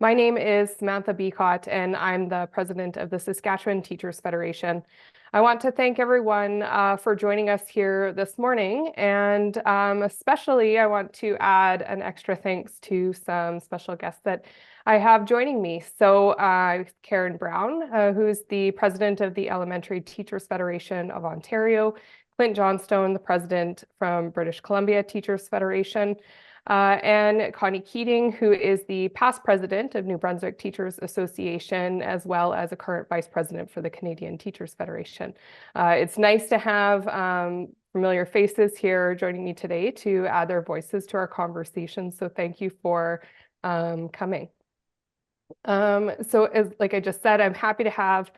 My name is Samantha Beacott, and I'm the president of the Saskatchewan Teachers Federation. I want to thank everyone for joining us here this morning, and especially I want to add an extra thanks to some special guests that I have joining me. So Karen Brown, who's the president of the Elementary Teachers Federation of Ontario, Clint Johnstone, the president from British Columbia Teachers Federation, and Connie Keating, who is the past president of New Brunswick Teachers Association, as well as a current vice president for the Canadian Teachers Federation. It's nice to have familiar faces here joining me today to add their voices to our conversation. So thank you for coming. Like I just said, I'm happy to have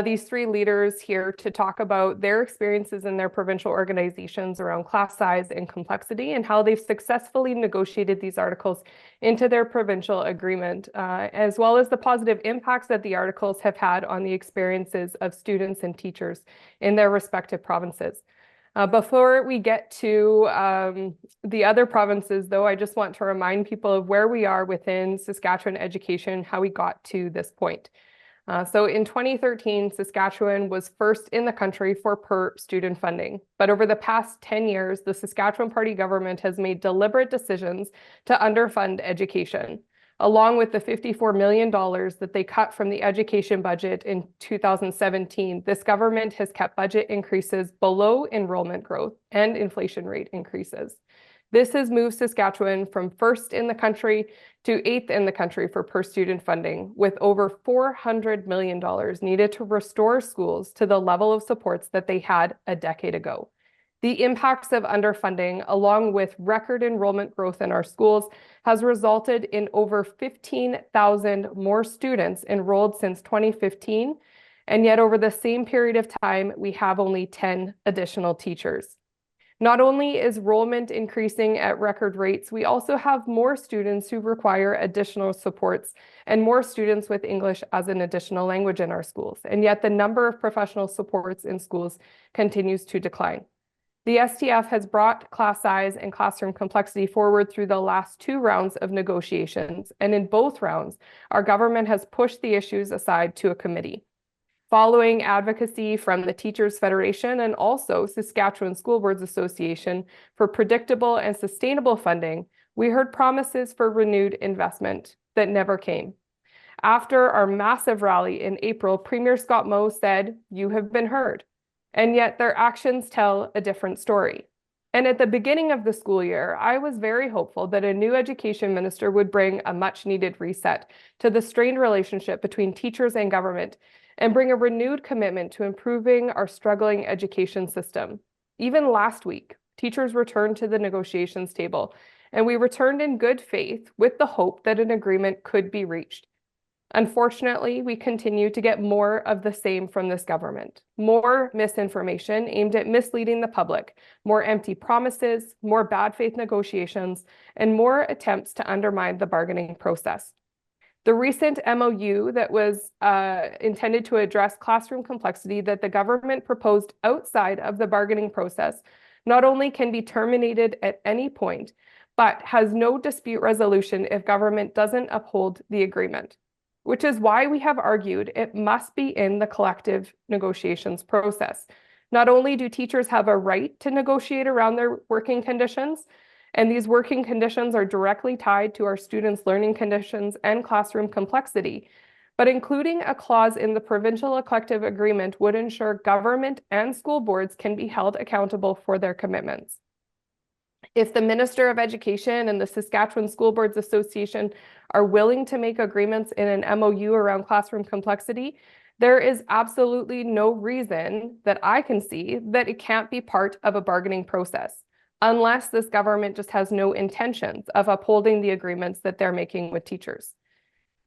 these three leaders here to talk about their experiences in their provincial organizations around class size and complexity and how they've successfully negotiated these articles into their provincial agreement, as well as the positive impacts that the articles have had on the experiences of students and teachers in their respective provinces. Before we get to the other provinces, though, I just want to remind people of where we are within Saskatchewan education, how we got to this point. So in 2013, Saskatchewan was first in the country for per student funding. But over the past 10 years, the Saskatchewan Party government has made deliberate decisions to underfund education. Along with the $54 million that they cut from the education budget in 2017, this government has kept budget increases below enrollment growth and inflation rate increases. This has moved Saskatchewan from first in the country to eighth in the country for per student funding, with over $400 million needed to restore schools to the level of supports that they had a decade ago. The impacts of underfunding, along with record enrollment growth in our schools, has resulted in over 15,000 more students enrolled since 2015, and yet over the same period of time, we have only 10 additional teachers. Not only is enrollment increasing at record rates, we also have more students who require additional supports and more students with English as an additional language in our schools. And yet the number of professional supports in schools continues to decline. The STF has brought class size and classroom complexity forward through the last two rounds of negotiations. And in both rounds, our government has pushed the issues aside to a committee. Following advocacy from the Teachers Federation and also Saskatchewan School Boards Association for predictable and sustainable funding, we heard promises for renewed investment that never came. After our massive rally in April, Premier Scott Moe said, "You have been heard." And yet their actions tell a different story. And at the beginning of the school year, I was very hopeful that a new education minister would bring a much-needed reset to the strained relationship between teachers and government and bring a renewed commitment to improving our struggling education system. Even last week, teachers returned to the negotiations table, and we returned in good faith with the hope that an agreement could be reached. Unfortunately, we continue to get more of the same from this government. More misinformation aimed at misleading the public, more empty promises, more bad faith negotiations, and more attempts to undermine the bargaining process. The recent MOU that was intended to address classroom complexity that the government proposed outside of the bargaining process not only can be terminated at any point, but has no dispute resolution if government doesn't uphold the agreement, which is why we have argued it must be in the collective negotiations process. Not only do teachers have a right to negotiate around their working conditions, and these working conditions are directly tied to our students' learning conditions and classroom complexity, but including a clause in the provincial collective agreement would ensure government and school boards can be held accountable for their commitments. If the Minister of Education and the Saskatchewan School Boards Association are willing to make agreements in an MOU around classroom complexity, there is absolutely no reason that I can see that it can't be part of a bargaining process, unless this government just has no intentions of upholding the agreements that they're making with teachers.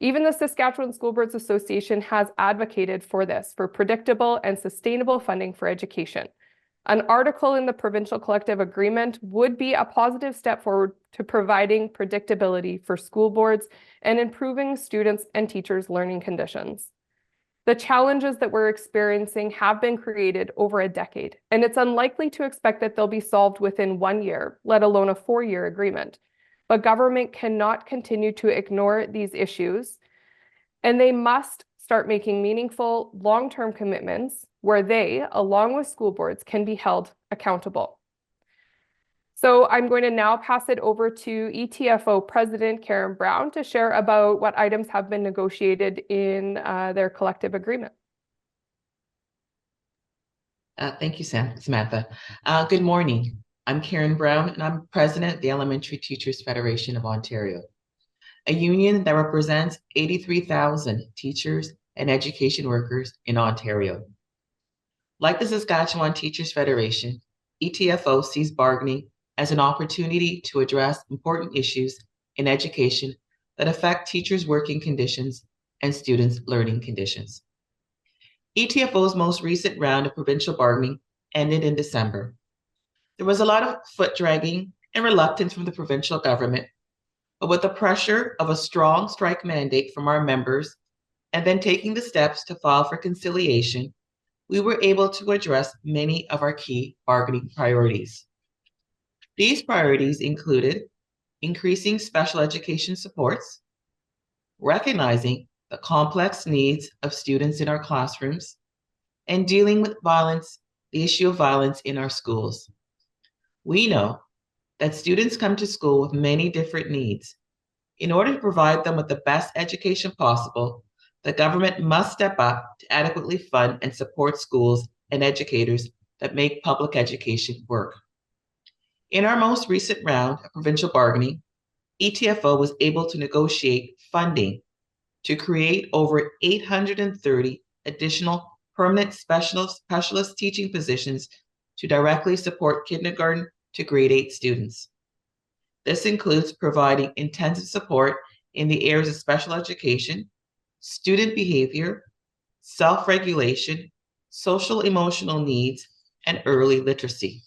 Even the Saskatchewan School Boards Association has advocated for this, for predictable and sustainable funding for education. An article in the provincial collective agreement would be a positive step forward to providing predictability for school boards and improving students' and teachers' learning conditions. The challenges that we're experiencing have been created over a decade, and it's unlikely to expect that they'll be solved within 1 year, let alone a 4-year agreement. but government cannot continue to ignore these issues, and they must start making meaningful long-term commitments where they, along with school boards, can be held accountable. So I'm going to now pass it over to ETFO President Karen Brown to share about what items have been negotiated in their collective agreement. Thank you, Samantha. Good morning. I'm Karen Brown, and I'm President of the Elementary Teachers Federation of Ontario, a union that represents 83,000 teachers and education workers in Ontario. Like the Saskatchewan Teachers Federation, ETFO sees bargaining as an opportunity to address important issues in education that affect teachers' working conditions and students' learning conditions. ETFO's most recent round of provincial bargaining ended in December. There was a lot of foot dragging and reluctance from the provincial government, but with the pressure of a strong strike mandate from our members and then taking the steps to file for conciliation, we were able to address many of our key bargaining priorities. These priorities included increasing special education supports, recognizing the complex needs of students in our classrooms, and dealing with violence, the issue of violence in our schools. We know that students come to school with many different needs. In order to provide them with the best education possible, the government must step up to adequately fund and support schools and educators that make public education work. In our most recent round of provincial bargaining, ETFO was able to negotiate funding to create over 830 additional permanent specialist teaching positions to directly support kindergarten to grade 8 students. This includes providing intensive support in the areas of special education, student behavior, self-regulation, social emotional needs, and early literacy.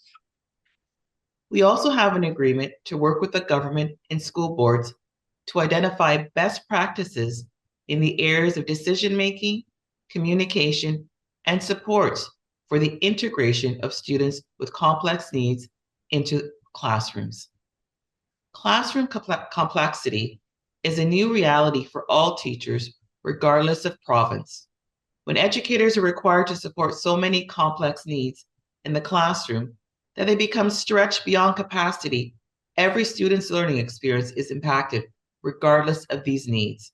We also have an agreement to work with the government and school boards to identify best practices in the areas of decision-making, communication, and supports for the integration of students with complex needs into classrooms. Classroom complexity is a new reality for all teachers, regardless of province. When educators are required to support so many complex needs in the classroom that they become stretched beyond capacity, every student's learning experience is impacted, regardless of these needs.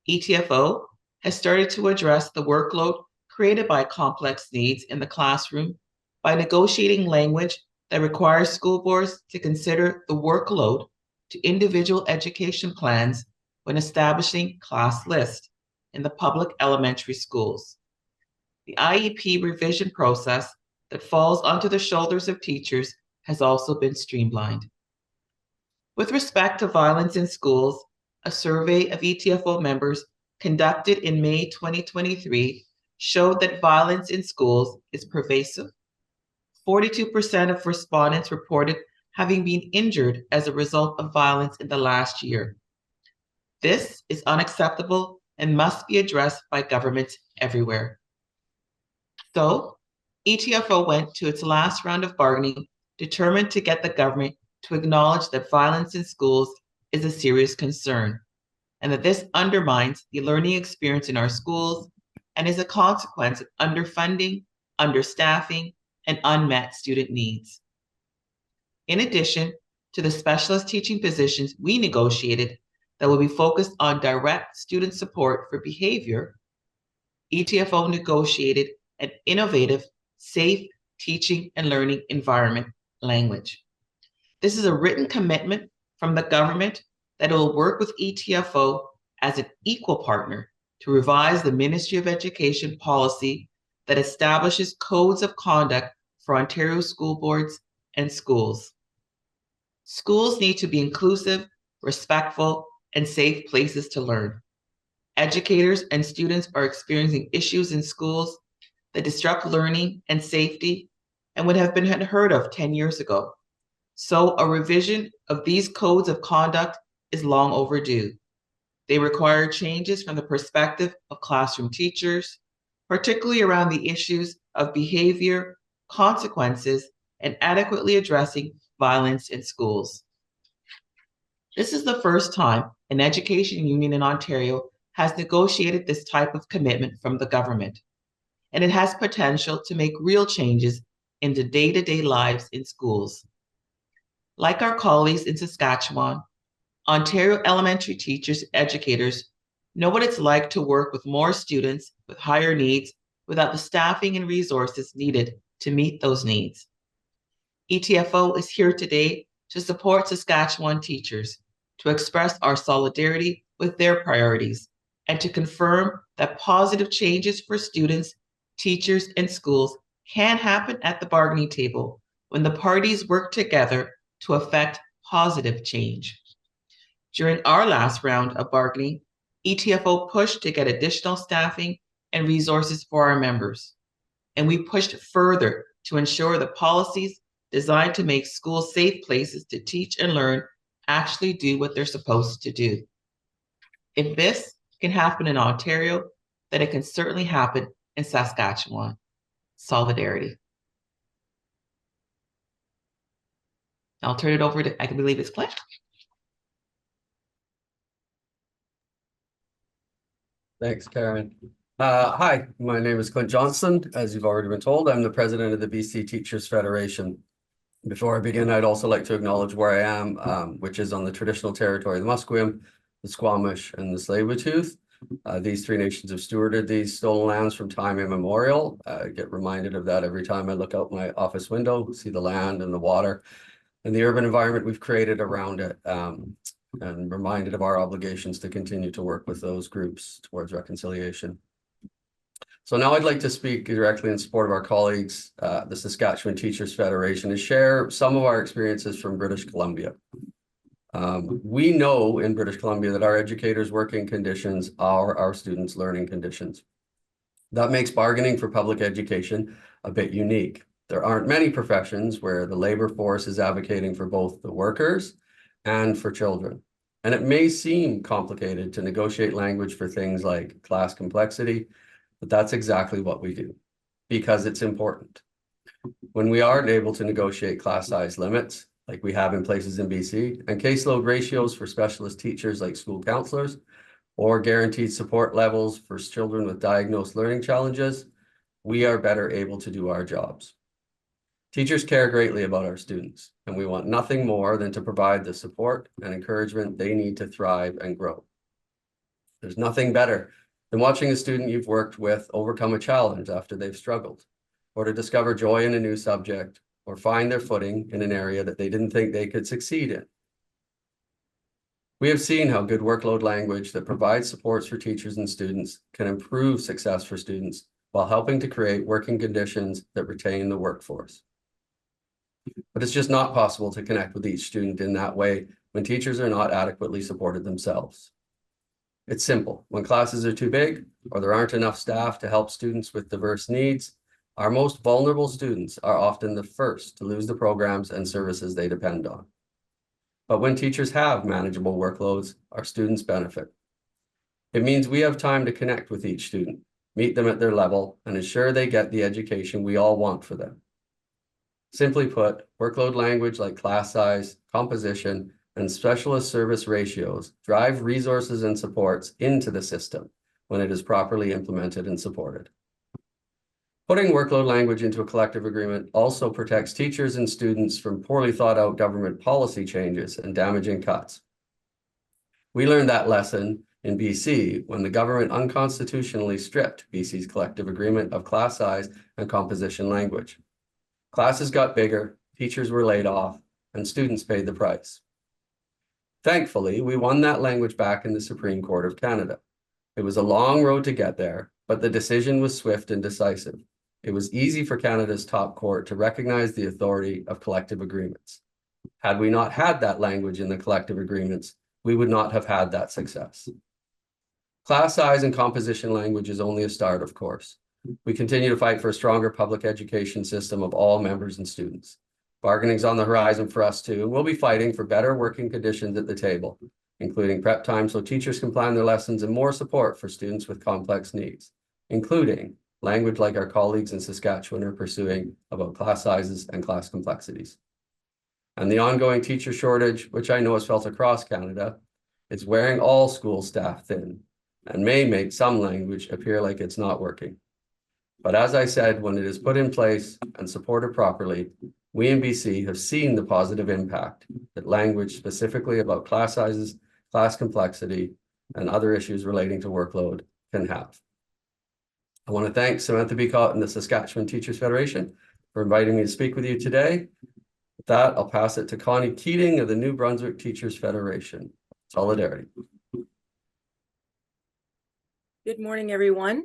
ETFO has started to address the workload created by complex needs in the classroom by negotiating language that requires school boards to consider the workload to individual education plans when establishing class lists in the public elementary schools. The IEP revision process that falls onto the shoulders of teachers has also been streamlined. With respect to violence in schools, a survey of ETFO members conducted in May 2023 showed that violence in schools is pervasive. 42% of respondents reported having been injured as a result of violence in the last year. This is unacceptable and must be addressed by governments everywhere. So, ETFO went to its last round of bargaining, determined to get the government to acknowledge that violence in schools is a serious concern, and that this undermines the learning experience in our schools and is a consequence of underfunding, understaffing, and unmet student needs. In addition to the specialist teaching positions we negotiated that will be focused on direct student support for behavior, ETFO negotiated an innovative, safe teaching and learning environment language. This is a written commitment from the government that it will work with ETFO as an equal partner to revise the Ministry of Education policy that establishes codes of conduct for Ontario school boards and schools. Schools need to be inclusive, respectful, and safe places to learn. Educators and students are experiencing issues in schools that disrupt learning and safety and would have been unheard of 10 years ago. So a revision of these codes of conduct is long overdue. They require changes from the perspective of classroom teachers, particularly around the issues of behavior, consequences, and adequately addressing violence in schools. This is the first time an education union in Ontario has negotiated this type of commitment from the government, and it has potential to make real changes in the day-to-day lives in schools. Like our colleagues in Saskatchewan, Ontario elementary teachers, educators know what it's like to work with more students with higher needs without the staffing and resources needed to meet those needs. ETFO is here today to support Saskatchewan teachers, to express our solidarity with their priorities, and to confirm that positive changes for students, teachers, and schools can happen at the bargaining table when the parties work together to effect positive change. During our last round of bargaining, ETFO pushed to get additional staffing and resources for our members. And we pushed further to ensure the policies designed to make schools safe places to teach and learn actually do what they're supposed to do. If this can happen in Ontario, then it can certainly happen in Saskatchewan. Solidarity. I'll turn it over to, I believe it's Clint. Thanks, Karen. Hi, my name is Clint Johnson. As you've already been told, I'm the president of the BC Teachers Federation. Before I begin, I'd also like to acknowledge where I am, which is on the traditional territory of the Musqueam, the Squamish, and the Tsleil-Waututh. These three nations have stewarded these stolen lands from time immemorial. I get reminded of that every time I look out my office window, see the land and the water and the urban environment we've created around it. And reminded of our obligations to continue to work with those groups towards reconciliation. So now I'd like to speak directly in support of our colleagues, the Saskatchewan Teachers Federation, and share some of our experiences from British Columbia. We know in British Columbia that our educators' working conditions are our students' learning conditions. That makes bargaining for public education a bit unique. There aren't many professions where the labor force is advocating for both the workers and for children. And it may seem complicated to negotiate language for things like class complexity, but that's exactly what we do because it's important. When we aren't able to negotiate class size limits, like we have in places in BC, and caseload ratios for specialist teachers like school counselors, or guaranteed support levels for children with diagnosed learning challenges, we are better able to do our jobs. Teachers care greatly about our students, and we want nothing more than to provide the support and encouragement they need to thrive and grow. There's nothing better than watching a student you've worked with overcome a challenge after they've struggled, or to discover joy in a new subject, or find their footing in an area that they didn't think they could succeed in. We have seen how good workload language that provides supports for teachers and students can improve success for students while helping to create working conditions that retain the workforce. But it's just not possible to connect with each student in that way when teachers are not adequately supported themselves. It's simple. When classes are too big or there aren't enough staff to help students with diverse needs, our most vulnerable students are often the first to lose the programs and services they depend on. But when teachers have manageable workloads, our students benefit. It means we have time to connect with each student, meet them at their level, and ensure they get the education we all want for them. Simply put, workload language like class size, composition, and specialist service ratios drive resources and supports into the system when it is properly implemented and supported. Putting workload language into a collective agreement also protects teachers and students from poorly thought out government policy changes and damaging cuts. We learned that lesson in BC when the government unconstitutionally stripped BC's collective agreement of class size and composition language. Classes got bigger, teachers were laid off, and students paid the price. Thankfully, we won that language back in the Supreme Court of Canada. It was a long road to get there, but the decision was swift and decisive. It was easy for Canada's top court to recognize the authority of collective agreements. Had we not had that language in the collective agreements, we would not have had that success. Class size and composition language is only a start, of course. We continue to fight for a stronger public education system of all members and students. Bargaining's on the horizon for us too, and we'll be fighting for better working conditions at the table, including prep time so teachers can plan their lessons and more support for students with complex needs, including language like our colleagues in Saskatchewan are pursuing about class sizes and class complexities. and the ongoing teacher shortage, which I know is felt across Canada, is wearing all school staff thin and may make some language appear like it's not working. But as I said, when it is put in place and supported properly, we in BC have seen the positive impact that language specifically about class sizes, class complexity, and other issues relating to workload can have. I want to thank Samantha Beacott and the Saskatchewan Teachers Federation for inviting me to speak with you today. With that, I'll pass it to Connie Keating of the New Brunswick Teachers Federation. Solidarity. Good morning, everyone.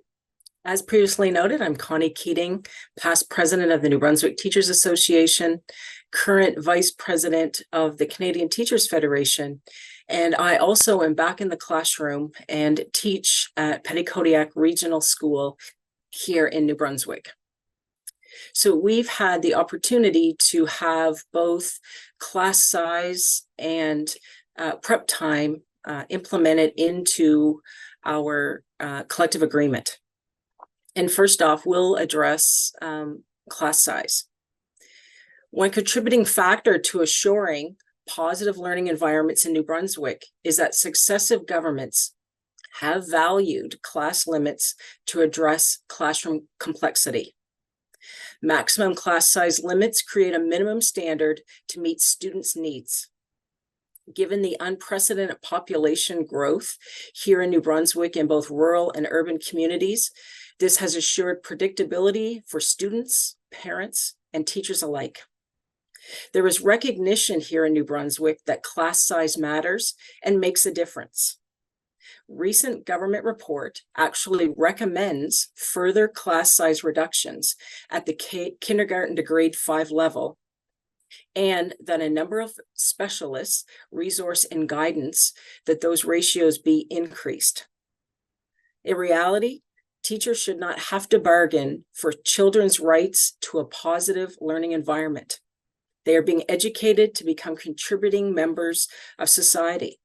As previously noted, I'm Connie Keating, past president of the New Brunswick Teachers Association, current vice president of the Canadian Teachers Federation, and I also am back in the classroom and teach at Petitcodiac Regional School here in New Brunswick. So we've had the opportunity to have both class size and prep time implemented into our collective agreement. And first off, we'll address class size. One contributing factor to assuring positive learning environments in New Brunswick is that successive governments have valued class limits to address classroom complexity. Maximum class size limits create a minimum standard to meet students' needs. Given the unprecedented population growth here in New Brunswick in both rural and urban communities, this has assured predictability for students, parents, and teachers alike. There is recognition here in New Brunswick that class size matters and makes a difference. Recent government report actually recommends further class size reductions at the kindergarten to grade 5 level, and that a number of specialists resource and guidance that those ratios be increased. In reality, teachers should not have to bargain for children's rights to a positive learning environment. They are being educated to become contributing members of society.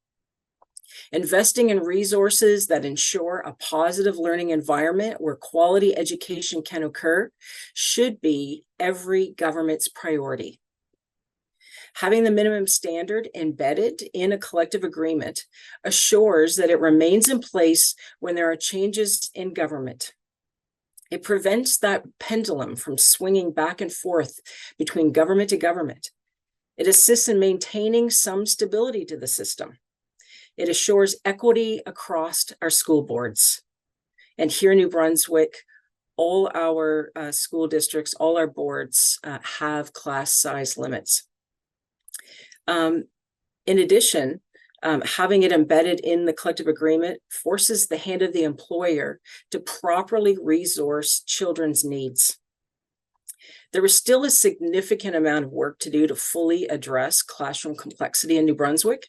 Investing in resources that ensure a positive learning environment where quality education can occur should be every government's priority. Having the minimum standard embedded in a collective agreement assures that it remains in place when there are changes in government. It prevents that pendulum from swinging back and forth between government to government. It assists in maintaining some stability to the system. It assures equity across our school boards. And here in New Brunswick, all our school districts, all our boards have class size limits. In addition, having it embedded in the collective agreement forces the hand of the employer to properly resource children's needs. There is still a significant amount of work to do to fully address classroom complexity in New Brunswick,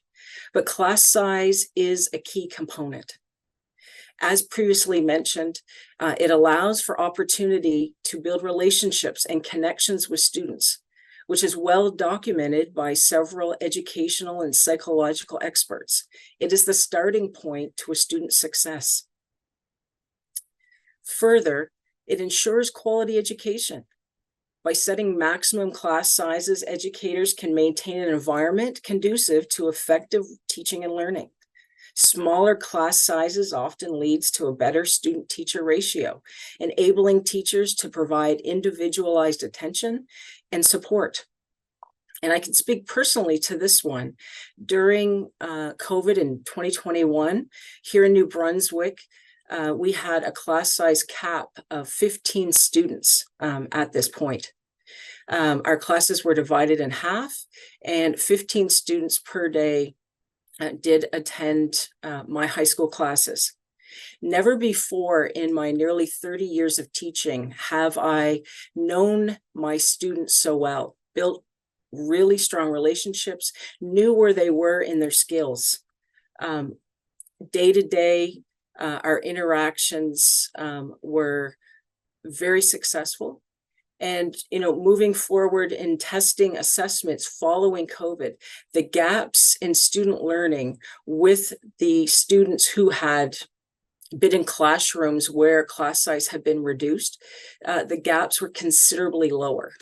but class size is a key component. As previously mentioned, it allows for opportunity to build relationships and connections with students, which is well documented by several educational and psychological experts. It is the starting point to a student's success. Further, it ensures quality education. By setting maximum class sizes, educators can maintain an environment conducive to effective teaching and learning. Smaller class sizes often leads to a better student-teacher ratio, enabling teachers to provide individualized attention and support. And I can speak personally to this one. During COVID in 2021, here in New Brunswick, we had a class size cap of 15 students at this point. Our classes were divided in half, and 15 students per day did attend my high school classes. Never before in my nearly 30 years of teaching have I known my students so well, built really strong relationships, knew where they were in their skills. Day to day, our interactions were very successful. And, moving forward in testing assessments following COVID, the gaps in student learning with the students who had been in classrooms where class size had been reduced, the gaps were considerably lower.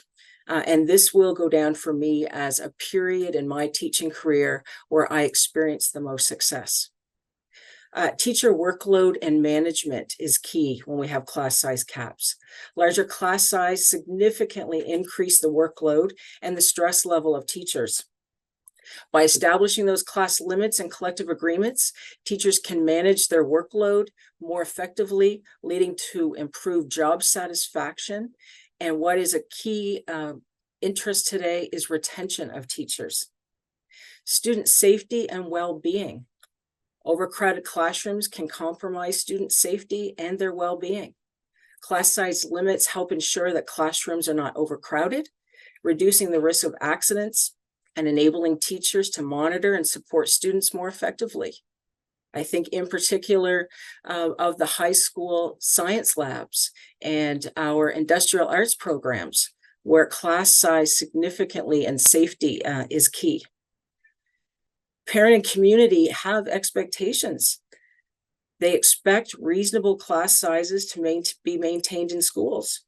And this will go down for me as a period in my teaching career where I experienced the most success. Teacher workload and management is key when we have class size caps. Larger class size significantly increase the workload and the stress level of teachers. By establishing those class limits and collective agreements, teachers can manage their workload more effectively, leading to improved job satisfaction. And what is a key interest today is retention of teachers. Student safety and well-being. Overcrowded classrooms can compromise student safety and their well-being. Class size limits help ensure that classrooms are not overcrowded, reducing the risk of accidents and enabling teachers to monitor and support students more effectively. I think in particular of the high school science labs and our industrial arts programs, where class size significantly and safety is key. Parent and community have expectations. They expect reasonable class sizes to be maintained in schools.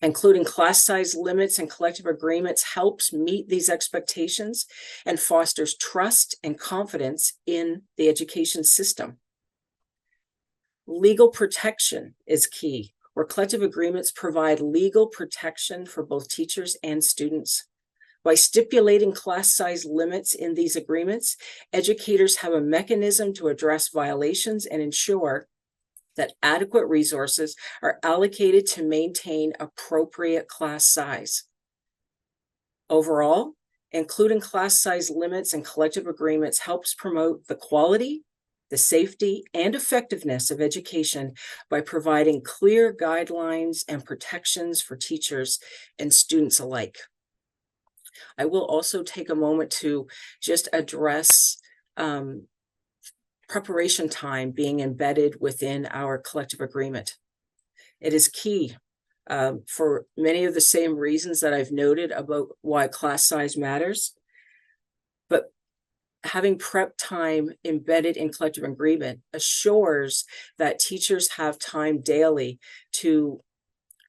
Including class size limits and collective agreements helps meet these expectations and fosters trust and confidence in the education system. Legal protection is key, where collective agreements provide legal protection for both teachers and students. By stipulating class size limits in these agreements, educators have a mechanism to address violations and ensure that adequate resources are allocated to maintain appropriate class size. Overall, including class size limits and collective agreements helps promote the quality, the safety, and effectiveness of education by providing clear guidelines and protections for teachers and students alike. I will also take a moment to just address preparation time being embedded within our collective agreement. It is key for many of the same reasons that I've noted about why class size matters, but having prep time embedded in collective agreement assures that teachers have time daily to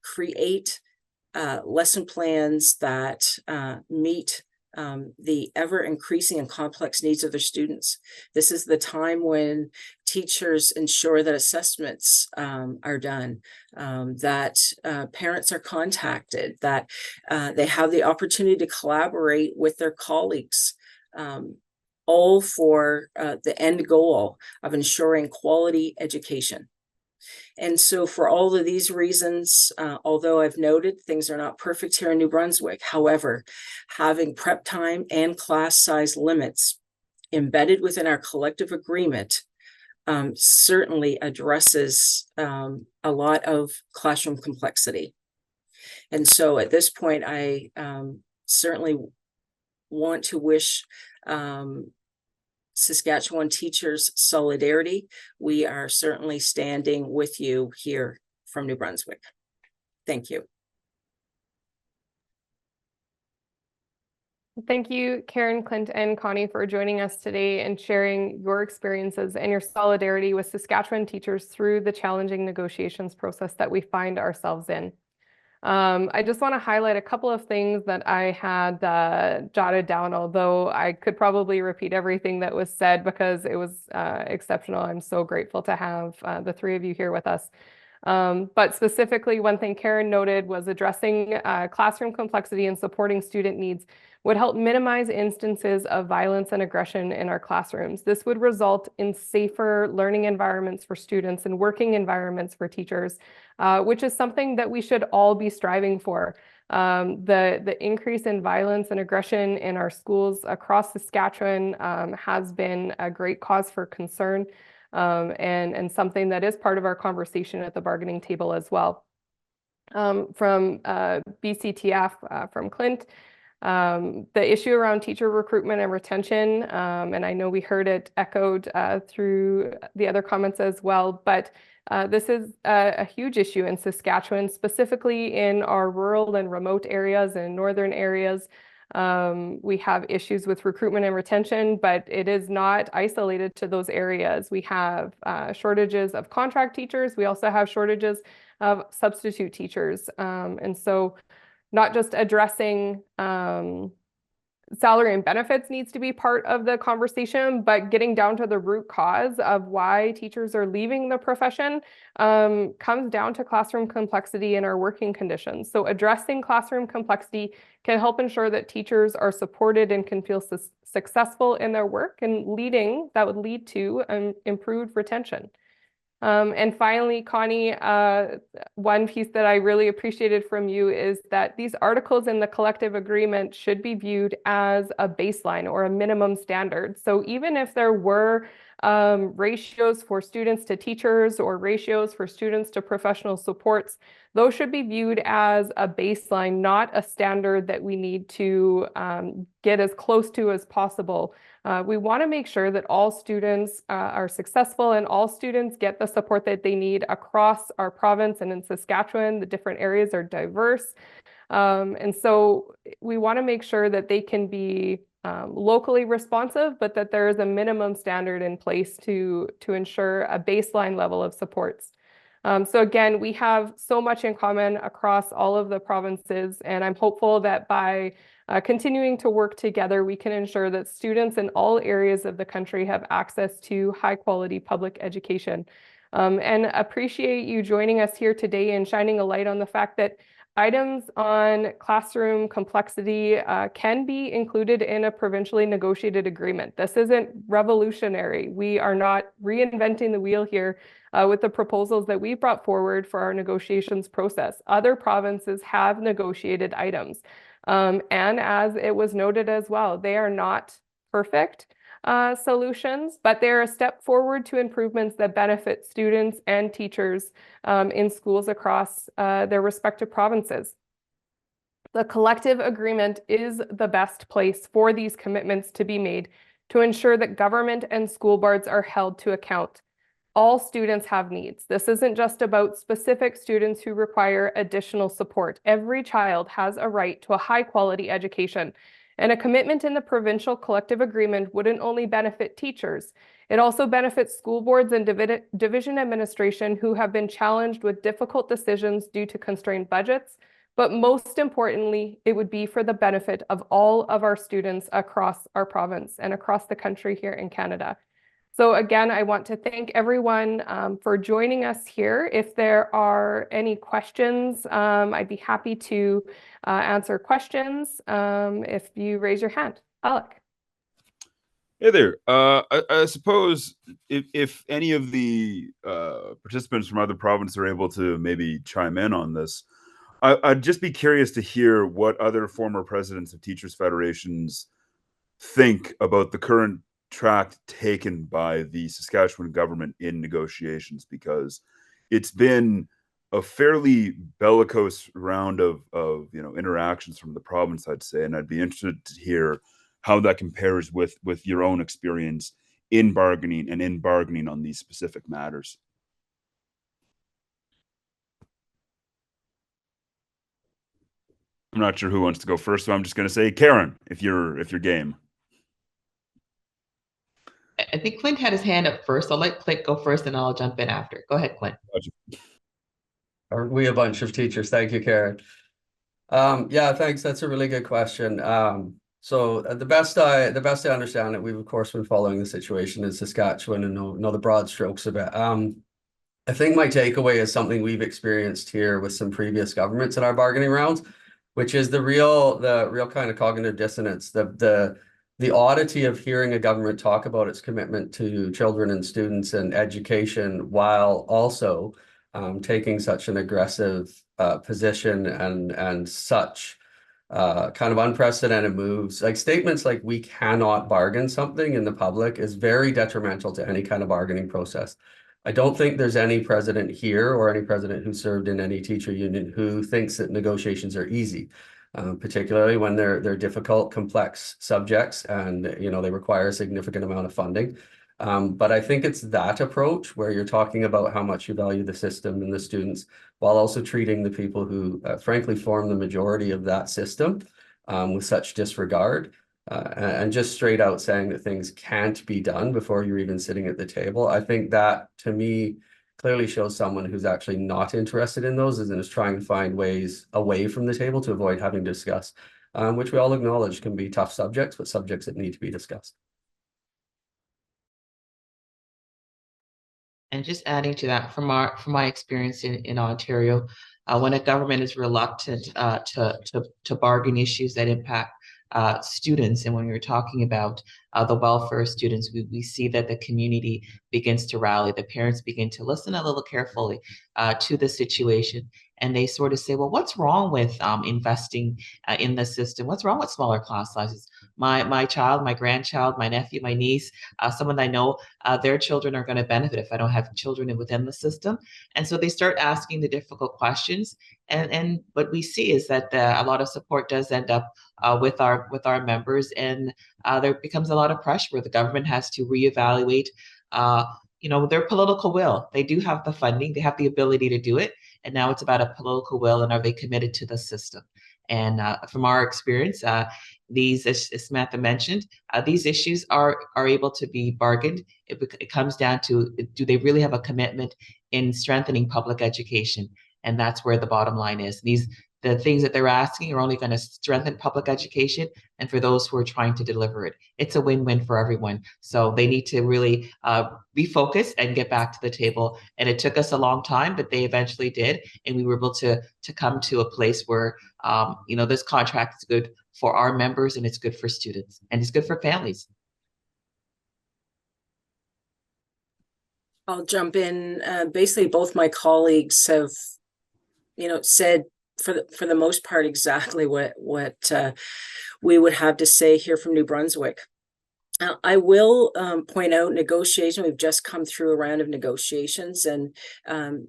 create lesson plans that meet the ever increasing and complex needs of their students. This is the time when teachers ensure that assessments are done, that parents are contacted, that they have the opportunity to collaborate with their colleagues, all for the end goal of ensuring quality education. And so for all of these reasons, although I've noted things are not perfect here in New Brunswick, however, having prep time and class size limits embedded within our collective agreement certainly addresses a lot of classroom complexity. And so at this point, I certainly want to wish Saskatchewan teachers solidarity. We are certainly standing with you here from New Brunswick. Thank you. Thank you, Karen, Clint, and Connie, for joining us today and sharing your experiences and your solidarity with Saskatchewan teachers through the challenging negotiations process that we find ourselves in. I just want to highlight a couple of things that I had jotted down, although I could probably repeat everything that was said because it was exceptional. I'm so grateful to have the three of you here with us. But specifically, one thing Karen noted was addressing classroom complexity and supporting student needs would help minimize instances of violence and aggression in our classrooms. This would result in safer learning environments for students and working environments for teachers, which is something that we should all be striving for. The increase in violence and aggression in our schools across Saskatchewan has been a great cause for concern and something that is part of our conversation at the bargaining table as well. From BCTF, from Clint, the issue around teacher recruitment and retention, and I know we heard it echoed through the other comments as well, but this is a huge issue in Saskatchewan, specifically in our rural and remote areas and northern areas. We have issues with recruitment and retention, but it is not isolated to those areas. We have shortages of contract teachers. We also have shortages of substitute teachers. And so not just addressing salary and benefits needs to be part of the conversation, but getting down to the root cause of why teachers are leaving the profession comes down to classroom complexity and our working conditions. So addressing classroom complexity can help ensure that teachers are supported and can feel successful in their work, and that would lead to improved retention. And finally, Connie, one piece that I really appreciated from you is that these articles in the collective agreement should be viewed as a baseline or a minimum standard. So even if there were ratios for students to teachers or ratios for students to professional supports, those should be viewed as a baseline, not a standard that we need to get as close to as possible. We want to make sure that all students are successful and all students get the support that they need across our province. And in Saskatchewan, the different areas are diverse. And so we want to make sure that they can be locally responsive, but that there is a minimum standard in place to ensure a baseline level of supports. So again, we have so much in common across all of the provinces, and I'm hopeful that by continuing to work together, we can ensure that students in all areas of the country have access to high quality public education. And appreciate you joining us here today and shining a light on the fact that items on classroom complexity can be included in a provincially negotiated agreement. This isn't revolutionary. We are not reinventing the wheel here with the proposals that we brought forward for our negotiations process. Other provinces have negotiated items. And as it was noted as well, they are not perfect solutions, but they're a step forward to improvements that benefit students and teachers in schools across their respective provinces. The collective agreement is the best place for these commitments to be made to ensure that government and school boards are held to account. All students have needs. This isn't just about specific students who require additional support. Every child has a right to a high quality education. And a commitment in the provincial collective agreement wouldn't only benefit teachers, it also benefits school boards and division administration who have been challenged with difficult decisions due to constrained budgets. But most importantly, it would be for the benefit of all of our students across our province and across the country here in Canada. So again, I want to thank everyone for joining us here. If there are any questions, I'd be happy to answer questions if you raise your hand. Alec. Hey there. I suppose if any of the participants from other provinces are able to maybe chime in on this, I'd just be curious to hear what other former presidents of teachers' federations think about the current track taken by the Saskatchewan government in negotiations, because it's been a fairly bellicose round of interactions from the province, I'd say, and I'd be interested to hear how that compares with your own experience in bargaining on these specific matters. I'm not sure who wants to go first, so I'm just going to say, Karen, if you're game. I think Clint had his hand up first. I'll let Clint go first and I'll jump in after. Go ahead, Clint. Aren't we a bunch of teachers? Thank you, Karen. Yeah, thanks. That's a really good question. So the best I understand it, we've of course been following the situation in Saskatchewan and know the broad strokes of it. I think my takeaway is something we've experienced here with some previous governments in our bargaining rounds, which is the real kind of cognitive dissonance, the oddity of hearing a government talk about its commitment to children and students and education while also taking such an aggressive position and such kind of unprecedented moves. Like statements like "we cannot bargain something" in the public is very detrimental to any kind of bargaining process. I don't think there's any president here or any president who served in any teacher union who thinks that negotiations are easy. Particularly when they're difficult, complex subjects, and they require a significant amount of funding. But I think it's that approach where you're talking about how much you value the system and the students, while also treating the people who, frankly, form the majority of that system with such disregard, and just straight out saying that things can't be done before you're even sitting at the table. I think that, to me, clearly shows someone who's actually not interested in those and is trying to find ways away from the table to avoid having to discuss, which we all acknowledge can be tough subjects, but subjects that need to be discussed. And just adding to that, from my experience in Ontario, when a government is reluctant to bargain issues that impact students, and when we were talking about the welfare of students, we see that the community begins to rally. The parents begin to listen a little carefully to the situation, and they sort of say, well, what's wrong with investing in the system? What's wrong with smaller class sizes? My child, my grandchild, my nephew, my niece, someone I know, their children are going to benefit if I don't have children within the system. And so they start asking the difficult questions. And what we see is that a lot of support does end up with our members, and there becomes a lot of pressure where the government has to reevaluate their political will. They do have the funding, they have the ability to do it, and now it's about a political will, and are they committed to the system? And from our experience, these, as Samantha mentioned, these issues are able to be bargained. It comes down to, do they really have a commitment in strengthening public education? And that's where the bottom line is. The things that they're asking are only going to strengthen public education, and for those who are trying to deliver it, it's a win-win for everyone. So they need to really refocus and get back to the table. And it took us a long time, but they eventually did, and we were able to come to a place where this contract is good for our members, and it's good for students, and it's good for families. I'll jump in. Basically, both my colleagues have, said for the most part exactly what we would have to say here from New Brunswick. I will point out negotiation. We've just come through a round of negotiations, and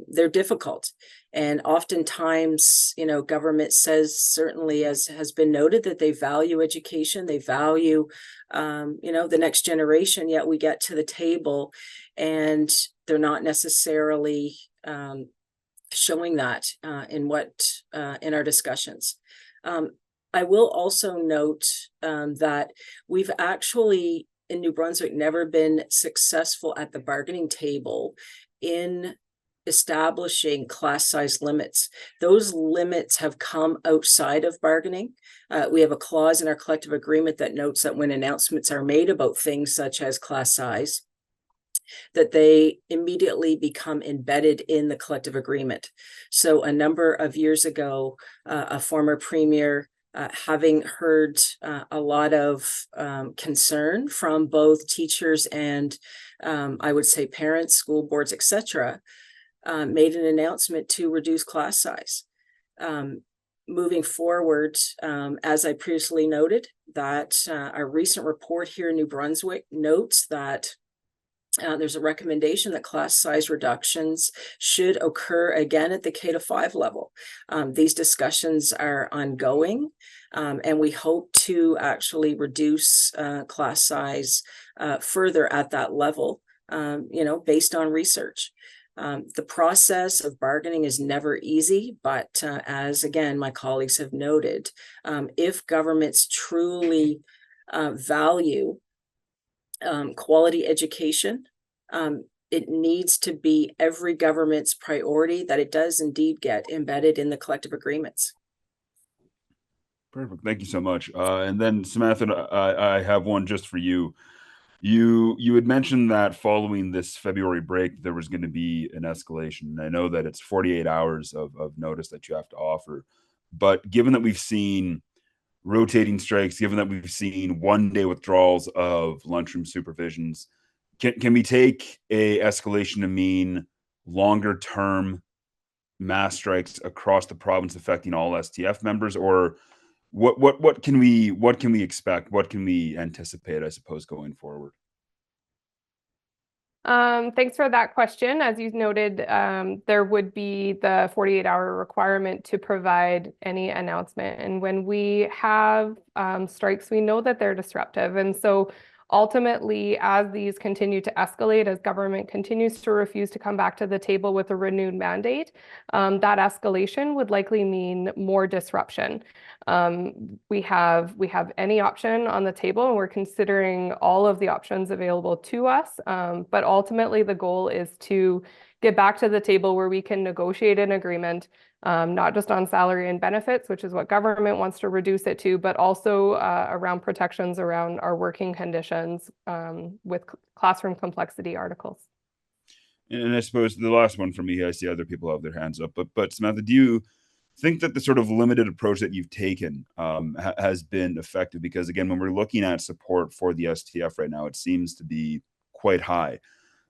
they're difficult. And oftentimes, government says, certainly as has been noted, that they value education, they value, the next generation, yet we get to the table and they're not necessarily showing that in our discussions. I will also note that we've actually in New Brunswick never been successful at the bargaining table in establishing class size limits. Those limits have come outside of bargaining. We have a clause in our collective agreement that notes that when announcements are made about things such as class size, that they immediately become embedded in the collective agreement. So a number of years ago, a former premier, having heard a lot of concern from both teachers and I would say parents, school boards, etc., made an announcement to reduce class size. Moving forward, as I previously noted, that a recent report here in New Brunswick notes that there's a recommendation that class size reductions should occur again at the K-5 level. These discussions are ongoing, and we hope to actually reduce class size further at that level, based on research. The process of bargaining is never easy, but as again, my colleagues have noted, if governments truly value quality education, it needs to be every government's priority that it does indeed get embedded in the collective agreements. Perfect. Thank you so much. And then Samantha, I have one just for you. You had mentioned that following this February break, there was going to be an escalation. And I know that it's 48 hours of notice that you have to offer. But given that we've seen rotating strikes, given that we've seen one-day withdrawals of lunchroom supervisions, can we take a escalation to mean longer-term mass strikes across the province affecting all STF members, or what can we expect? What can we anticipate, I suppose, going forward? Thanks for that question. As you noted, there would be the 48-hour requirement to provide any announcement. And when we have strikes, we know that they're disruptive. And so ultimately, as these continue to escalate, as government continues to refuse to come back to the table with a renewed mandate, that escalation would likely mean more disruption. We have any option on the table, and we're considering all of the options available to us. But ultimately, the goal is to get back to the table where we can negotiate an agreement, not just on salary and benefits, which is what government wants to reduce it to, but also around protections around our working conditions with classroom complexity articles. And I suppose the last one for me, I see other people have their hands up, but Samantha, do you think that the sort of limited approach that you've taken has been effective? Because again, when we're looking at support for the STF right now, it seems to be quite high.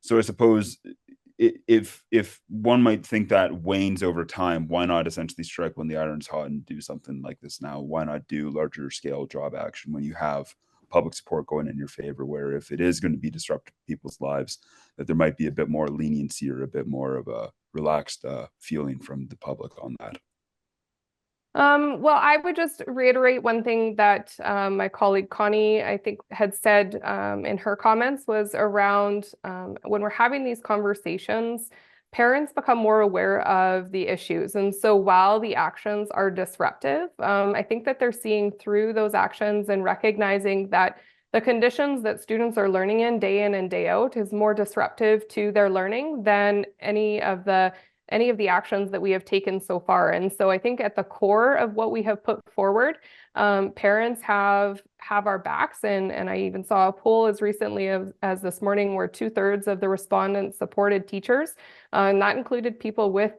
So I suppose if one might think that wanes over time, why not essentially strike when the iron's hot and do something like this now? Why not do larger scale job action when you have public support going in your favor, where if it is going to be disruptive to people's lives, that there might be a bit more leniency or a bit more of a relaxed feeling from the public on that? Well, I would just reiterate one thing that my colleague Connie, I think, had said in her comments was around when we're having these conversations, parents become more aware of the issues. And so while the actions are disruptive, I think that they're seeing through those actions and recognizing that the conditions that students are learning in and day out is more disruptive to their learning than any of the actions that we have taken so far. And so I think at the core of what we have put forward, parents have our backs. And I even saw a poll as recently as this morning where 2/3 of the respondents supported teachers. And that included people with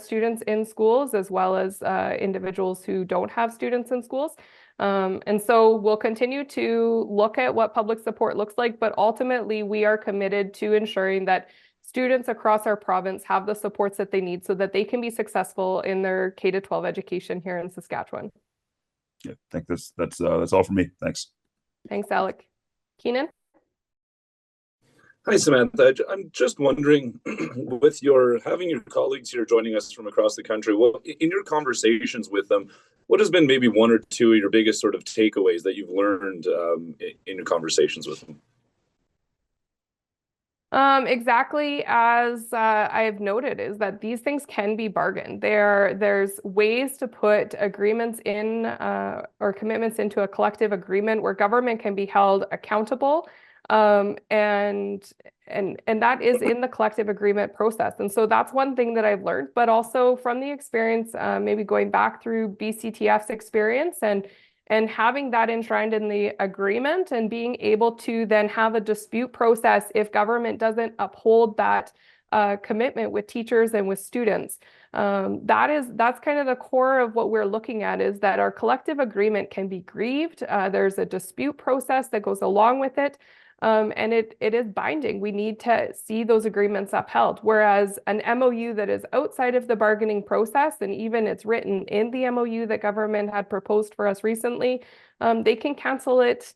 students in schools as well as individuals who don't have students in schools. And so we'll continue to look at what public support looks like, but ultimately we are committed to ensuring that students across our province have the supports that they need so that they can be successful in their K-12 education here in Saskatchewan. Yeah, I think that's all for me. Thanks. Thanks, Alec. Keenan? Hi, Samantha. I'm just wondering, with having your colleagues here joining us from across the country, in your conversations with them, what has been maybe one or two of your biggest sort of takeaways that you've learned in your conversations with them? Exactly as I have noted, is that these things can be bargained. There's ways to put agreements in or commitments into a collective agreement where government can be held accountable, and that is in the collective agreement process. And so that's one thing that I've learned, but also from the experience, maybe going back through BCTF's experience and having that enshrined in the agreement and being able to then have a dispute process if government doesn't uphold that commitment with teachers and with students. That's kind of the core of what we're looking at, is that our collective agreement can be grieved. There's a dispute process that goes along with it. And it is binding. We need to see those agreements upheld. Whereas an MOU that is outside of the bargaining process, and even it's written in the MOU that government had proposed for us recently, they can cancel it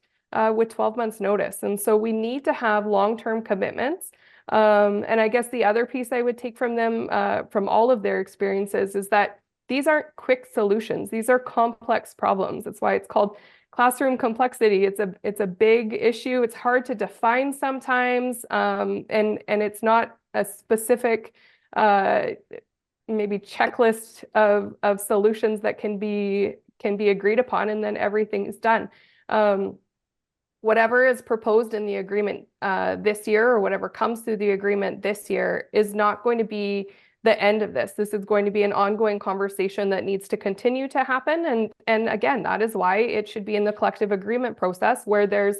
with 12 months notice. And so we need to have long-term commitments. And I guess the other piece I would take from them, from all of their experiences, is that these aren't quick solutions. These are complex problems. That's why it's called classroom complexity. It's a big issue. It's hard to define sometimes, and it's not a specific maybe checklist of solutions that can be agreed upon, and then everything is done. Whatever is proposed in the agreement this year, or whatever comes through the agreement this year, is not going to be the end of this. This is going to be an ongoing conversation that needs to continue to happen. And again, that is why it should be in the collective agreement process, where there's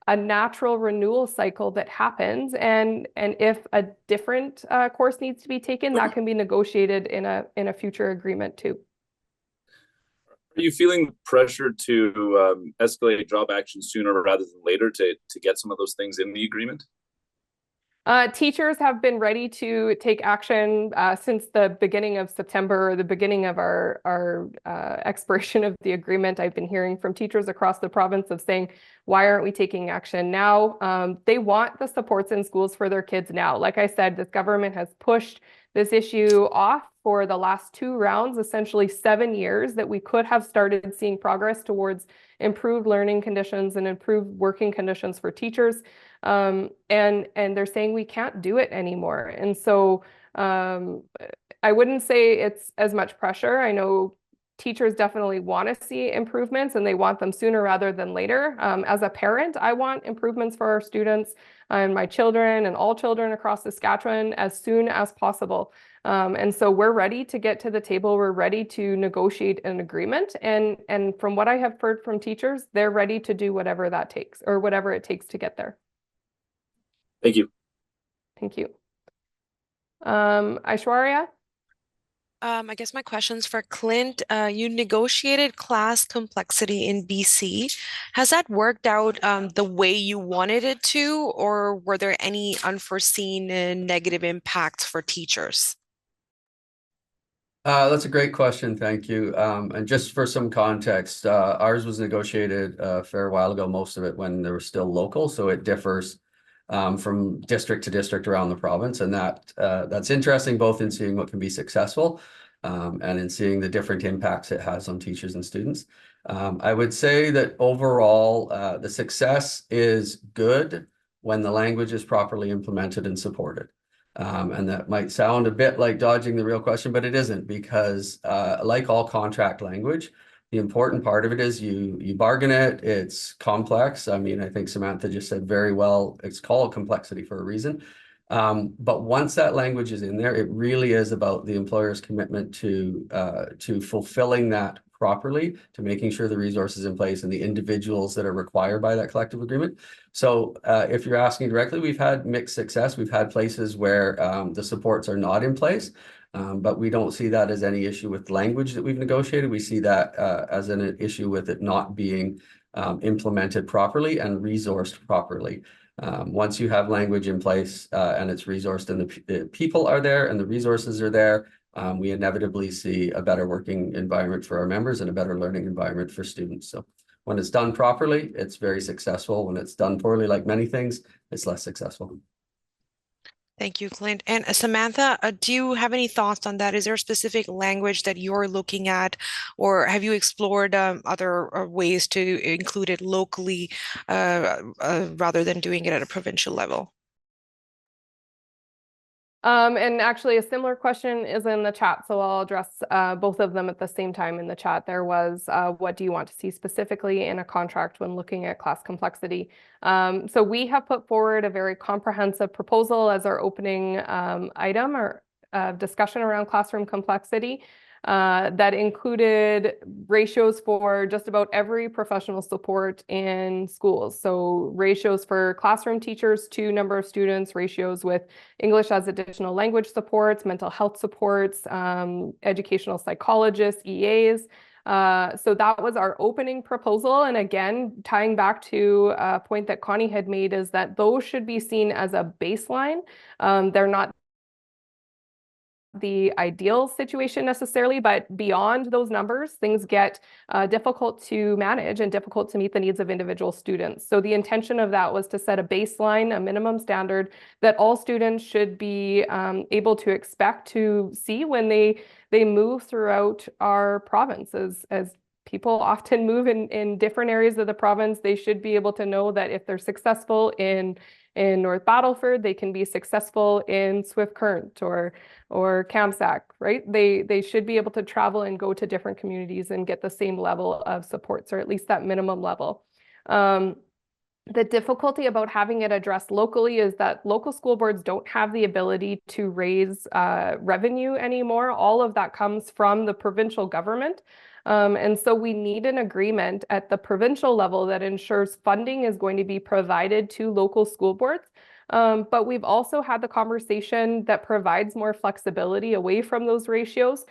a natural renewal cycle that happens. And if a different course needs to be taken, that can be negotiated in a future agreement too. Are you feeling pressure to escalate job action sooner rather than later to get some of those things in the agreement? Teachers have been ready to take action since the beginning of September, or the beginning of our expiration of the agreement. I've been hearing from teachers across the province of saying, why aren't we taking action now? They want the supports in schools for their kids now. Like I said, this government has pushed this issue off for the last 2 rounds, essentially 7 years, that we could have started seeing progress towards improved learning conditions and improved working conditions for teachers. And they're saying we can't do it anymore. And so I wouldn't say it's as much pressure. I know teachers definitely want to see improvements and they want them sooner rather than later. As a parent, I want improvements for our students and my children and all children across Saskatchewan as soon as possible. And so we're ready to get to the table. We're ready to negotiate an agreement. And from what I have heard from teachers, they're ready to do whatever that takes or whatever it takes to get there. Thank you. Thank you. Aishwarya? I guess my question's for Clint. You negotiated class complexity in BC. Has that worked out the way you wanted it to, or were there any unforeseen negative impacts for teachers? That's a great question. Thank you. And just for some context, ours was negotiated a fair while ago, most of it when they were still local. So it differs from district to district around the province. And that's interesting, both in seeing what can be successful and in seeing the different impacts it has on teachers and students. I would say that overall, the success is good when the language is properly implemented and supported. And that might sound a bit like dodging the real question, but it isn't, because like all contract language, the important part of it is you bargain it. It's complex. I mean, I think Samantha just said very well, it's called complexity for a reason. But once that language is in there, it really is about the employer's commitment to fulfilling that properly, to making sure the resources in place and the individuals that are required by that collective agreement. So if you're asking directly, we've had mixed success. We've had places where the supports are not in place, but we don't see that as any issue with language that we've negotiated. We see that as an issue with it not being implemented properly and resourced properly. Once you have language in place and it's resourced and the people are there and the resources are there, we inevitably see a better working environment for our members and a better learning environment for students. So when it's done properly, it's very successful. When it's done poorly, like many things, it's less successful. Thank you, Clint. And Samantha, do you have any thoughts on that? Is there a specific language that you're looking at, or have you explored other ways to include it locally rather than doing it at a provincial level? And actually a similar question is in the chat, so I'll address both of them at the same time in the chat. There was, what do you want to see specifically in a contract when looking at class complexity? So we have put forward a very comprehensive proposal as our opening item or discussion around classroom complexity. That included ratios for just about every professional support in schools. So ratios for classroom teachers to number of students, ratios with English as additional language supports, mental health supports, educational psychologists, EAs. So that was our opening proposal. And again, tying back to a point that Connie had made is that those should be seen as a baseline. They're not the ideal situation necessarily, but beyond those numbers, things get difficult to manage and difficult to meet the needs of individual students. So the intention of that was to set a baseline, a minimum standard that all students should be able to expect to see when they move throughout our province. As people often move in different areas of the province, they should be able to know that if they're successful in North Battleford, they can be successful in Swift Current or Kamsack, right? They should be able to travel and go to different communities and get the same level of supports, or at least that minimum level. The difficulty about having it addressed locally is that local school boards don't have the ability to raise revenue anymore. All of that comes from the provincial government. And so we need an agreement at the provincial level that ensures funding is going to be provided to local school boards. But we've also had the conversation that provides more flexibility away from those ratios,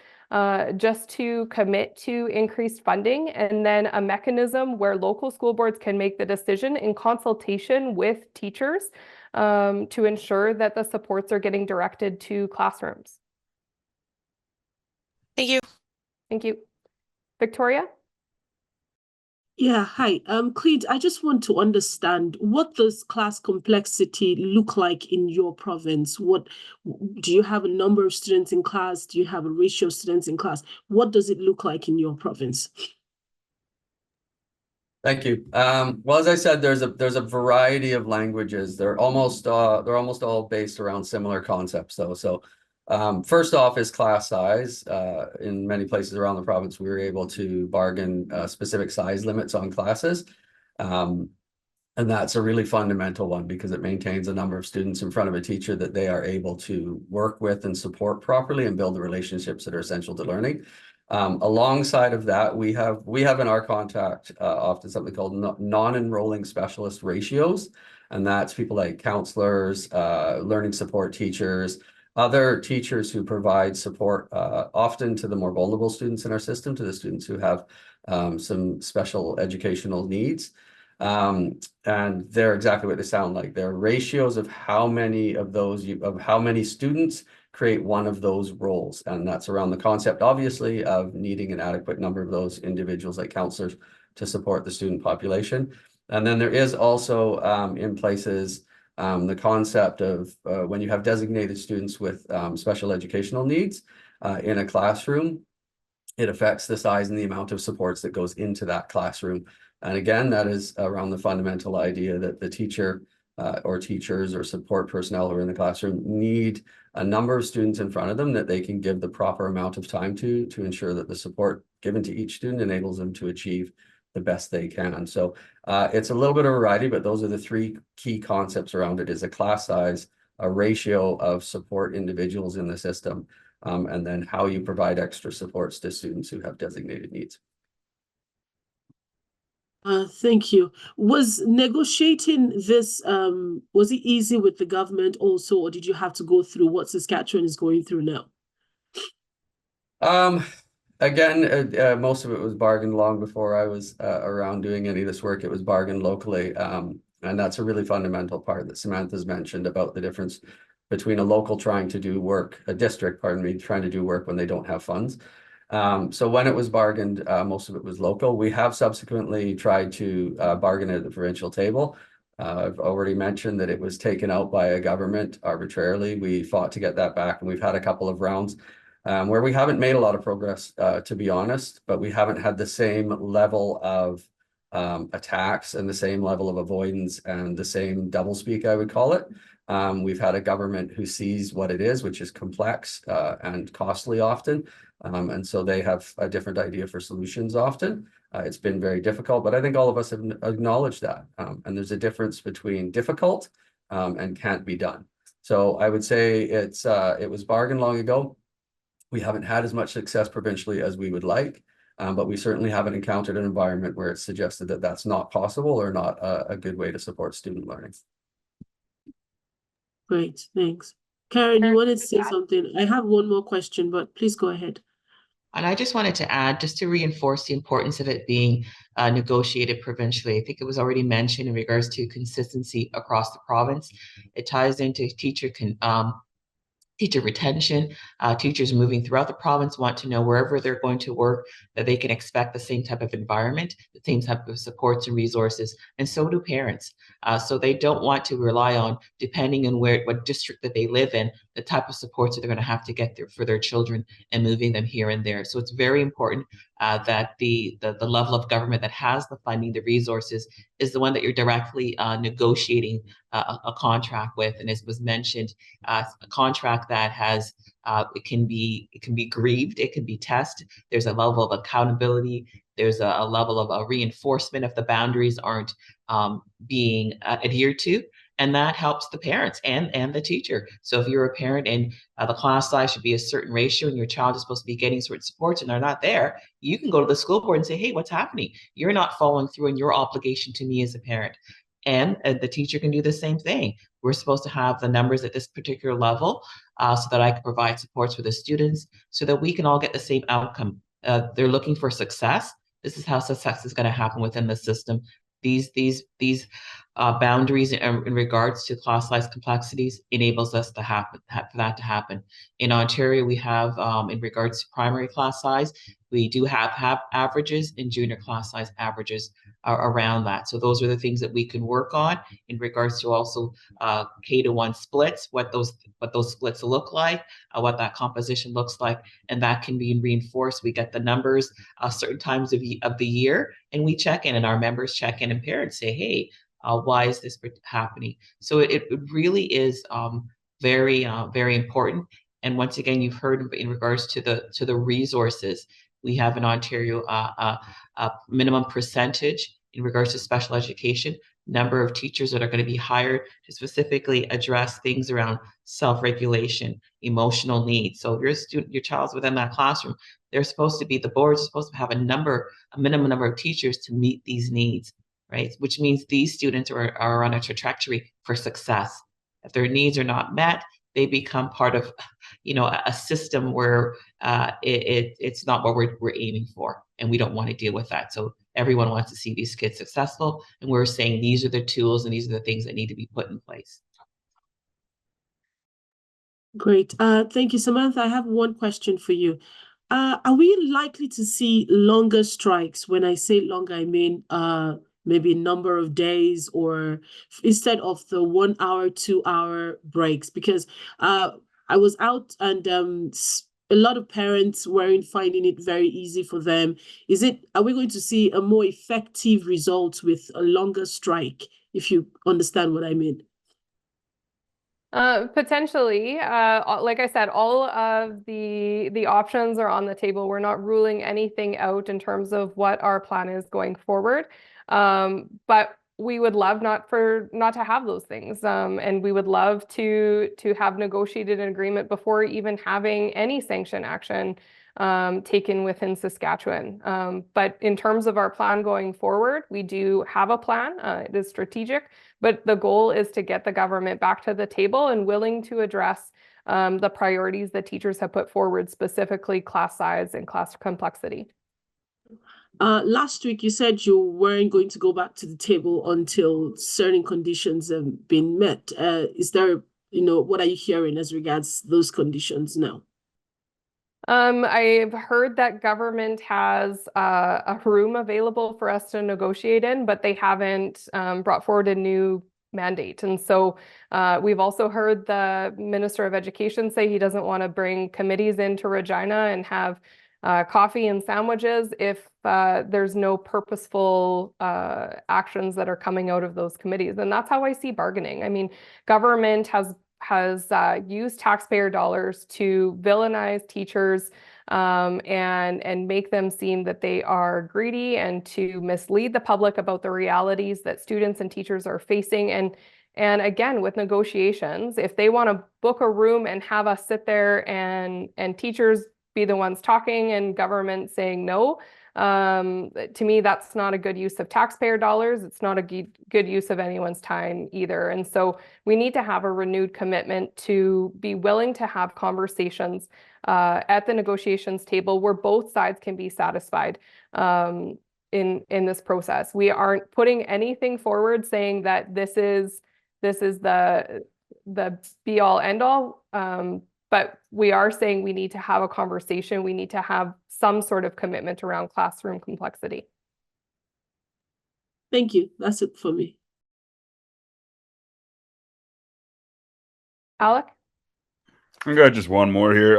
just to commit to increased funding, and then a mechanism where local school boards can make the decision in consultation with teachers to ensure that the supports are getting directed to classrooms. Thank you. Thank you. Victoria? Yeah, hi. Clint, I just want to understand, what does class complexity look like in your province? What do you have a number of students in class? Do you have a ratio of students in class? What does it look like in your province? Thank you. Well, as I said, there's a variety of languages. They're almost all based around similar concepts, though. So First off is class size. In many places around the province, we were able to bargain specific size limits on classes. And that's a really fundamental one because it maintains a number of students in front of a teacher that they are able to work with and support properly and build the relationships that are essential to learning. Alongside of that, we have in our contact often something called non-enrolling specialist ratios. And that's people like counselors, learning support teachers, other teachers who provide support often to the more vulnerable students in our system, to the students who have some special educational needs. And they're exactly what they sound like. They're ratios of how many of those, of how many students create one of those roles. And that's around the concept, obviously, of needing an adequate number of those individuals like counselors to support the student population. And then there is also in places the concept of when you have designated students with special educational needs in a classroom, it affects the size and the amount of supports that goes into that classroom. And again, that is around the fundamental idea that the teacher or teachers or support personnel who are in the classroom need a number of students in front of them that they can give the proper amount of time to ensure that the support given to each student enables them to achieve the best they can. So it's a little bit of a variety, but those are the three key concepts around it: is a class size, a ratio of support individuals in the system, and then how you provide extra supports to students who have designated needs. Thank you. Was negotiating this, was it easy with the government also, or did you have to go through what Saskatchewan is going through now? Again, most of it was bargained long before I was around doing any of this work. It was bargained locally. And that's a really fundamental part that Samantha's mentioned about the difference between a local trying to do work, a district, pardon me, trying to do work when they don't have funds. So when it was bargained, most of it was local. We have subsequently tried to bargain at the provincial table. I've already mentioned that it was taken out by a government arbitrarily. We fought to get that back, and we've had a couple of rounds where we haven't made a lot of progress, to be honest, but we haven't had the same level of attacks and the same level of avoidance and the same doublespeak, I would call it. We've had a government who sees what it is, which is complex and costly often. And so they have a different idea for solutions often. It's been very difficult, but I think all of us have acknowledged that. And there's a difference between difficult and can't be done. So I would say it was bargained long ago. We haven't had as much success provincially as we would like, but we certainly haven't encountered an environment where it's suggested that that's not possible or not a good way to support student learning. Great, thanks. Karen, you wanted to say something? I have one more question, but please go ahead. And I just wanted to add, just to reinforce the importance of it being negotiated provincially. I think it was already mentioned in regards to consistency across the province. It ties into teacher retention. Teachers moving throughout the province want to know wherever they're going to work that they can expect the same type of environment, the same type of supports and resources, and so do parents. So they don't want to rely on, depending on what district that they live in, the type of supports that they're going to have to get there for their children and moving them here and there. So it's very important that the level of government that has the funding, the resources, is the one that you're directly negotiating a contract with. And as was mentioned, a contract that has it can be grieved, it can be tested. There's a level of accountability. There's a level of a reinforcement if the boundaries aren't being adhered to. And that helps the parents and the teacher. So if you're a parent and the class size should be a certain ratio and your child is supposed to be getting certain supports and they're not there, you can go to the school board and say, hey, what's happening? You're not following through on your obligation to me as a parent. And the teacher can do the same thing. We're supposed to have the numbers at this particular level so that I can provide supports for the students so that we can all get the same outcome. They're looking for success. This is how success is going to happen within the system. These boundaries in regards to class size complexities enables us to for that to happen. In Ontario, we have, in regards to primary class size, we do have averages, and junior class size averages are around that. So those are the things that we can work on in regards to also K-1 splits, what those splits look like, what that composition looks like, and that can be reinforced. We get the numbers certain times of the year, and we check in, and our members check in, and parents say, hey, why is this happening? So it really is very important. And once again, you've heard in regards to the resources. We have in Ontario a minimum percentage in regards to special education, number of teachers that are going to be hired to specifically address things around self-regulation, emotional needs. So if your child's within that classroom, they're supposed to be, the board's supposed to have a minimum number of teachers to meet these needs, right? Which means these students are on a trajectory for success. If their needs are not met, they become part of, a system where it's not what we're aiming for, and we don't want to deal with that. So everyone wants to see these kids successful, and we're saying these are the tools and these are the things that need to be put in place. Great. Thank you, Samantha. I have one question for you. Are we likely to see longer strikes? When I say longer, I mean maybe a number of days, or instead of the 1 hour, 2 hour breaks? Because I was out and a lot of parents weren't finding it very easy for them. Are we going to see a more effective result with a longer strike, if you understand what I mean? Potentially, like I said, all of the options are on the table. We're not ruling anything out in terms of what our plan is going forward. But we would love not to have those things. And we would love to have negotiated an agreement before even having any sanction action taken within Saskatchewan. But in terms of our plan going forward, we do have a plan. It is strategic, but the goal is to get the government back to the table and willing to address the priorities that teachers have put forward, specifically class size and class complexity. Last week, you said you weren't going to go back to the table until certain conditions have been met. Is there, what are you hearing as regards those conditions now? I've heard that government has a room available for us to negotiate in, but they haven't brought forward a new mandate. And so we've also heard the Minister of Education say he doesn't want to bring committees into Regina and have coffee and sandwiches if there's no purposeful actions that are coming out of those committees. And that's how I see bargaining. I mean, government has used taxpayer dollars to villainize teachers and make them seem that they are greedy, and to mislead the public about the realities that students and teachers are facing. And again, with negotiations, if they want to book a room and have us sit there and teachers be the ones talking and government saying no, to me, that's not a good use of taxpayer dollars. It's not a good use of anyone's time either. And so we need to have a renewed commitment to be willing to have conversations at the negotiations table where both sides can be satisfied in this process. We aren't putting anything forward saying that this is the be all end all. But we are saying we need to have a conversation. We need to have some sort of commitment around classroom complexity. Thank you. That's it for me. Alec? I got just one more here.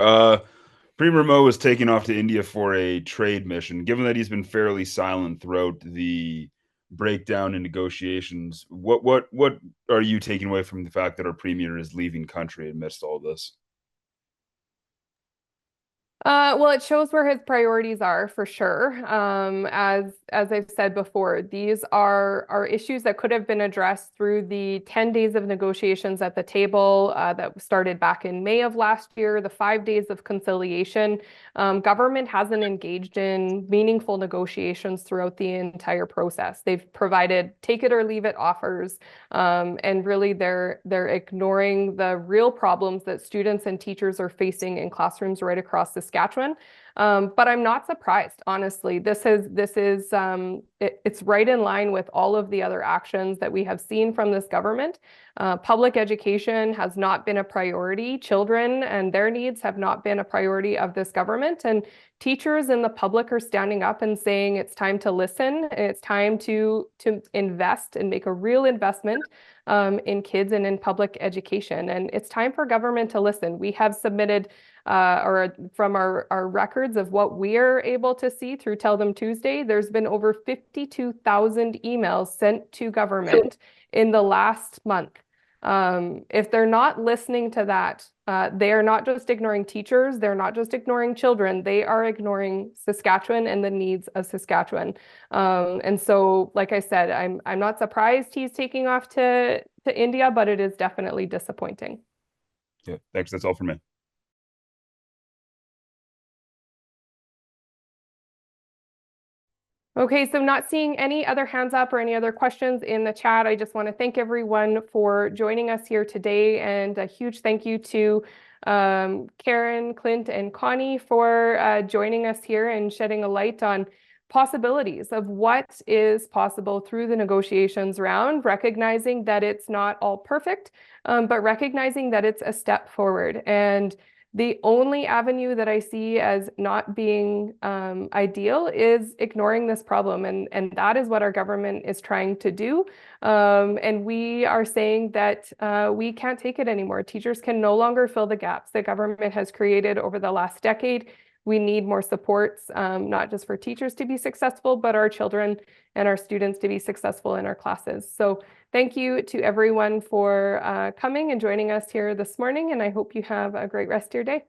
Premier Mo was taken off to India for a trade mission. Given that he's been fairly silent throughout the breakdown in negotiations, what are you taking away from the fact that our premier is leaving country amidst all this? Well, it shows where his priorities are for sure. As I've said before, these are issues that could have been addressed through the 10 days of negotiations at the table that started back in May of last year, the 5 days of conciliation. Government hasn't engaged in meaningful negotiations throughout the entire process. They've provided take it or leave it offers, and really they're ignoring the real problems that students and teachers are facing in classrooms right across Saskatchewan. But I'm not surprised, honestly. It's right in line with all of the other actions that we have seen from this government. Public education has not been a priority. Children and their needs have not been a priority of this government. And teachers and the public are standing up and saying it's time to listen. It's time to invest and make a real investment in kids and in public education. And it's time for government to listen. We have submitted or from our records of what we're able to see through Tell Them Tuesday, there's been over 52,000 emails sent to government in the last month. If they're not listening to that, they are not just ignoring teachers, they're not just ignoring children, they are ignoring Saskatchewan and the needs of Saskatchewan. And so, like I said, I'm not surprised he's taking off to India, but it is definitely disappointing. Yeah, thanks. That's all for me. Okay, so not seeing any other hands up or any other questions in the chat. I just want to thank everyone for joining us here today, and a huge thank you to Karen, Clint, and Connie for joining us here and shedding a light on possibilities of what is possible through the negotiations round, recognizing that it's not all perfect, but recognizing that it's a step forward. And the only avenue that I see as not being ideal is ignoring this problem. And that is what our government is trying to do. And we are saying that we can't take it anymore. Teachers can no longer fill the gaps that government has created over the last decade. We need more supports, not just for teachers to be successful, but our children and our students to be successful in our classes. So thank you to everyone for coming and joining us here this morning, and I hope you have a great rest of your day.